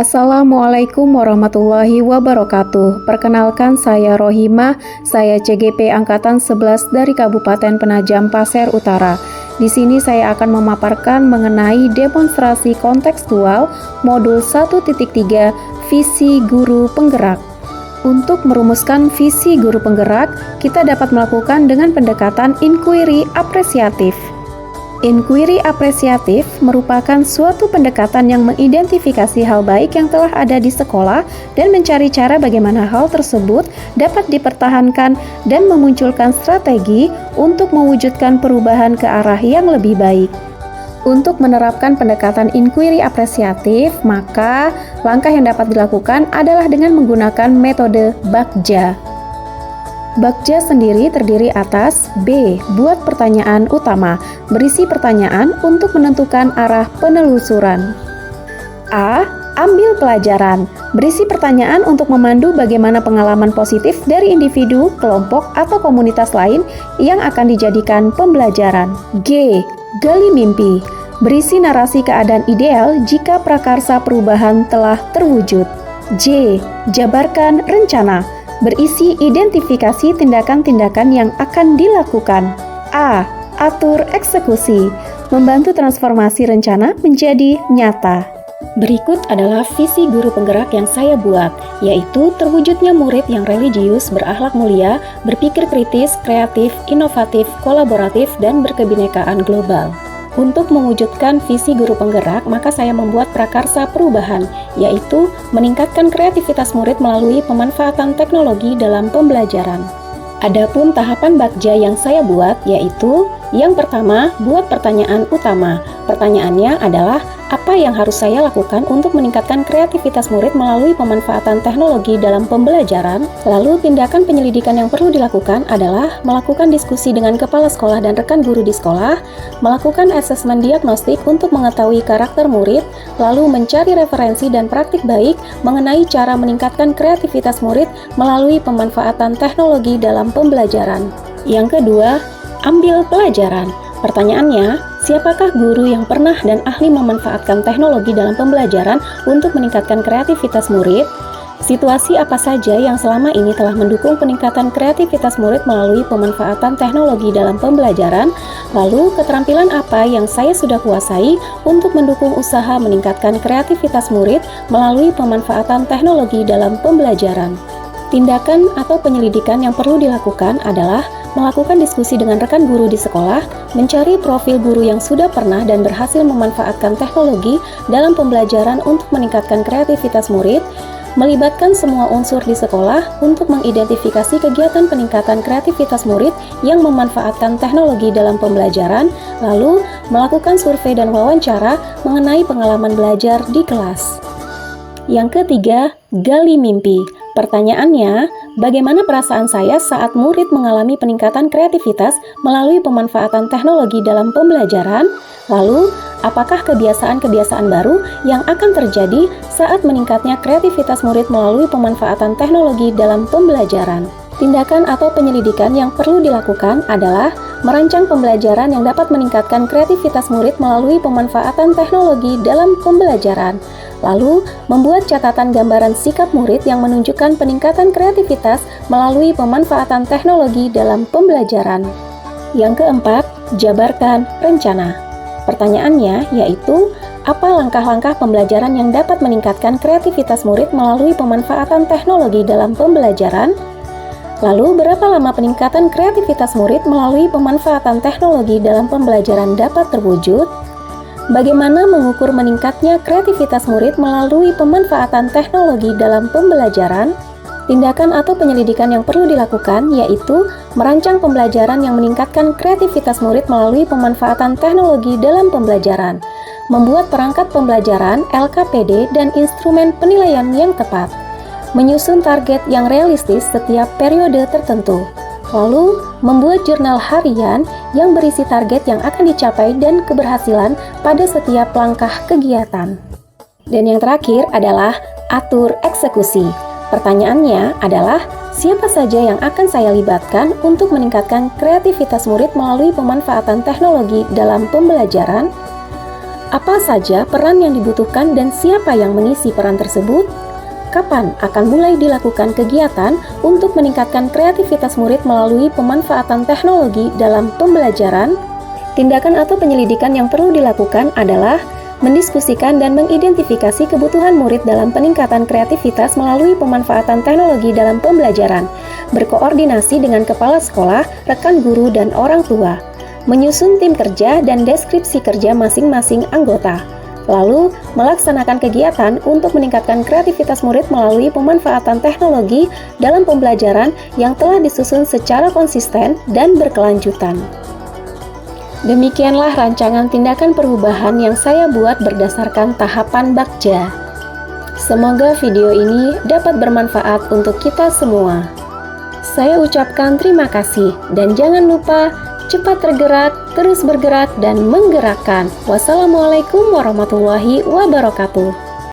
Assalamualaikum warahmatullahi wabarakatuh. Perkenalkan, saya Rohimah, saya CGP Angkatan 11 dari Kabupaten Penajam Pasir Utara. Di sini saya akan memaparkan mengenai demonstrasi kontekstual modul 1.3 visi guru penggerak. Untuk merumuskan visi guru penggerak, kita dapat melakukan dengan pendekatan inquiry apresiatif. Inquiry apresiatif merupakan suatu pendekatan yang mengidentifikasi hal baik yang telah ada di sekolah dan mencari cara bagaimana hal tersebut dapat dipertahankan dan memunculkan strategi untuk mewujudkan perubahan ke arah yang lebih baik. Untuk menerapkan pendekatan inquiry apresiatif, maka langkah yang dapat dilakukan adalah dengan menggunakan metode Bagja. Bagja sendiri terdiri atas B. Buat pertanyaan utama, berisi pertanyaan untuk menentukan arah penelusuran. A. Ambil pelajaran, berisi pertanyaan untuk memandu bagaimana pengalaman positif dari individu, kelompok, atau komunitas lain yang akan dijadikan pembelajaran. G. Gali mimpi, berisi narasi keadaan ideal jika prakarsa perubahan telah terwujud. J. Jabarkan rencana, berisi identifikasi tindakan-tindakan yang akan dilakukan. A. Atur eksekusi, membantu transformasi rencana menjadi nyata. Berikut adalah visi guru penggerak yang saya buat, yaitu terwujudnya murid yang religius, berakhlak mulia, berpikir kritis, kreatif, inovatif, kolaboratif, dan berkebinekaan global. Untuk mewujudkan visi guru penggerak, maka saya membuat prakarsa perubahan, yaitu meningkatkan kreativitas murid melalui pemanfaatan teknologi dalam pembelajaran. Adapun tahapan Bagja yang saya buat, yaitu yang pertama, buat pertanyaan utama. Pertanyaannya adalah, apa yang harus saya lakukan untuk meningkatkan kreativitas murid melalui pemanfaatan teknologi dalam pembelajaran? Lalu, tindakan penyelidikan yang perlu dilakukan adalah melakukan diskusi dengan kepala sekolah dan rekan guru di sekolah, melakukan asesmen diagnostik untuk mengetahui karakter murid, lalu mencari referensi dan praktik baik mengenai cara meningkatkan kreativitas murid melalui pemanfaatan teknologi dalam pembelajaran. Yang kedua, ambil pelajaran. Pertanyaannya, siapakah guru yang pernah dan ahli memanfaatkan teknologi dalam pembelajaran untuk meningkatkan kreativitas murid? Situasi apa saja yang selama ini telah mendukung peningkatan kreativitas murid melalui pemanfaatan teknologi dalam pembelajaran? Lalu, keterampilan apa yang saya sudah kuasai untuk mendukung usaha meningkatkan kreativitas murid melalui pemanfaatan teknologi dalam pembelajaran? Tindakan atau penyelidikan yang perlu dilakukan adalah melakukan diskusi dengan rekan guru di sekolah, mencari profil guru yang sudah pernah dan berhasil memanfaatkan teknologi dalam pembelajaran untuk meningkatkan kreativitas murid, melibatkan semua unsur di sekolah untuk mengidentifikasi kegiatan peningkatan kreativitas murid yang memanfaatkan teknologi dalam pembelajaran, lalu melakukan survei dan wawancara mengenai pengalaman belajar di kelas. Yang ketiga, gali mimpi. Pertanyaannya, bagaimana perasaan saya saat murid mengalami peningkatan kreativitas melalui pemanfaatan teknologi dalam pembelajaran? Lalu, apakah kebiasaan-kebiasaan baru yang akan terjadi saat meningkatnya kreativitas murid melalui pemanfaatan teknologi dalam pembelajaran? Tindakan atau penyelidikan yang perlu dilakukan adalah merancang pembelajaran yang dapat meningkatkan kreativitas murid melalui pemanfaatan teknologi dalam pembelajaran. Lalu, membuat catatan gambaran sikap murid yang menunjukkan peningkatan kreativitas melalui pemanfaatan teknologi dalam pembelajaran. Yang keempat, jabarkan rencana. Pertanyaannya yaitu, apa langkah-langkah pembelajaran yang dapat meningkatkan kreativitas murid melalui pemanfaatan teknologi dalam pembelajaran? Lalu, berapa lama peningkatan kreativitas murid melalui pemanfaatan teknologi dalam pembelajaran dapat terwujud? Bagaimana mengukur meningkatnya kreativitas murid melalui pemanfaatan teknologi dalam pembelajaran? Tindakan atau penyelidikan yang perlu dilakukan yaitu merancang pembelajaran yang meningkatkan kreativitas murid melalui pemanfaatan teknologi dalam pembelajaran, membuat perangkat pembelajaran, LKPD, dan instrumen penilaian yang tepat, menyusun target yang realistis setiap periode tertentu, lalu membuat jurnal harian yang berisi target yang akan dicapai dan keberhasilan pada setiap langkah kegiatan. Dan yang terakhir adalah atur eksekusi. Pertanyaannya adalah, siapa saja yang akan saya libatkan untuk meningkatkan kreativitas murid melalui pemanfaatan teknologi dalam pembelajaran? Apa saja peran yang dibutuhkan dan siapa yang mengisi peran tersebut? Kapan akan mulai dilakukan kegiatan untuk meningkatkan kreativitas murid melalui pemanfaatan teknologi dalam pembelajaran? Tindakan atau penyelidikan yang perlu dilakukan adalah mendiskusikan dan mengidentifikasi kebutuhan murid dalam peningkatan kreativitas melalui pemanfaatan teknologi dalam pembelajaran, berkoordinasi dengan kepala sekolah, rekan guru, dan orang tua, menyusun tim kerja dan deskripsi kerja masing-masing anggota, lalu melaksanakan kegiatan untuk meningkatkan kreativitas murid melalui pemanfaatan teknologi dalam pembelajaran yang telah disusun secara konsisten dan berkelanjutan. Demikianlah rancangan tindakan perubahan yang saya buat berdasarkan tahapan Bagja. Semoga video ini dapat bermanfaat untuk kita semua. Saya ucapkan terima kasih dan jangan lupa cepat tergerak, terus bergerak dan menggerakkan. Wassalamualaikum warahmatullahi wabarakatuh.